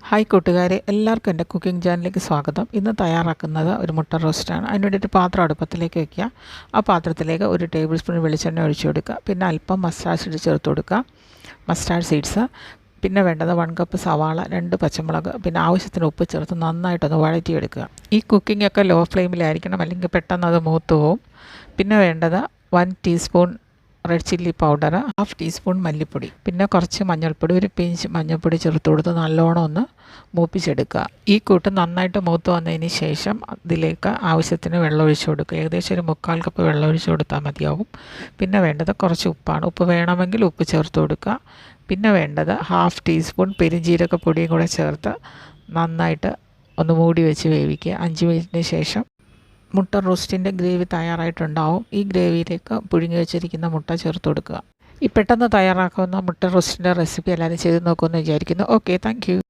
Hi കൂട്ടുകാരെ, എല്ലാവർക്കും എൻ്റെ കുക്കിംഗ് ചാനലിലേക്ക് സ്വാഗതം. ഇന്ന് തയ്യാറാക്കുന്നത് ഒരു മുട്ട റോസ്റ്റാണ്. അതിനുവേണ്ടി ഒരു പാത്രം അടുപ്പത്തിലേക്ക് വയ്ക്കുക. ആ പാത്രത്തിലേക്ക് 1 ടേബിൾ സ്പൂൺ വെളിച്ചെണ്ണ ഒഴിച്ചു കൊടുക്കുക. പിന്നെ അല്പം മസ്റ്റാർഡ് സീഡ്സ് ചേർത്ത് കൊടുക്കുക. മസ്റ്റാർഡ് സീഡ്സ്, പിന്നെ വേണ്ടത് 1 കപ്പ് സവാള, 2 പച്ചമുളക്, പിന്നെ ആവശ്യത്തിന് ഉപ്പ് ചേർത്ത് നന്നായിട്ടൊന്ന് വഴറ്റിയെടുക്കുക. ഈ കുക്കിംഗ് ഒക്കെ ലോ ഫ്ലെയിമിലായിരിക്കണം, അല്ലെങ്കിൽ പെട്ടെന്ന് അത് മൂത്ത് പോവും. പിന്നെ വേണ്ടത് 1 teaspoon red chilli powder, 1/2 teaspoon മല്ലിപ്പൊടി, പിന്നെ കുറച്ച് മഞ്ഞൾപ്പൊടി, ഒരു പിഞ്ച് മഞ്ഞൾപ്പൊടി ചേർത്ത് കൊടുത്ത് നല്ലോണം ഒന്ന് മൂപ്പിച്ചെടുക്കുക. ഈ കൂട്ട് നന്നായിട്ട് മൂത്ത് വന്നതിന് ശേഷം ഇതിലേക്ക് ആവശ്യത്തിന് വെള്ളം ഒഴിച്ചു കൊടുക്കുക. ഏകദേശം ഒരു 3/4 കപ്പ് വെള്ളം ഒഴിച്ചു കൊടുത്താൽ മതിയാവും. പിന്നെ വേണ്ടത് കുറച്ച് ഉപ്പാണ്. ഉപ്പ് വേണമെങ്കിൽ ഉപ്പ് ചേർത്ത് കൊടുക്കുക. പിന്നെ വേണ്ടത് 1/2 ടീസ്പൂൺ പെരുംജീരകപ്പൊടിയും കൂടെ ചേർത്ത് നന്നായിട്ട് ഒന്ന് മൂടി വെച്ച് വേവിക്കുക. 5 മിനിറ്റിന് ശേഷം മുട്ട റോസ്റ്റിൻ്റെ ഗ്രേവി തയ്യാറായിട്ടുണ്ടാവും. ഈ ഗ്രേവിയിലേക്ക് പുഴുങ്ങി വെച്ചിരിക്കുന്ന മുട്ട ചേർത്ത് കൊടുക്കുക. ഈ പെട്ടെന്ന് തയ്യാറാക്കാവുന്ന മുട്ട റോസ്റ്റിൻ്റെ റെസിപ്പി എല്ലാവരും ചെയ്ത് നോക്കുമെന്ന് വിചാരിക്കുന്നു. Okay, thank you.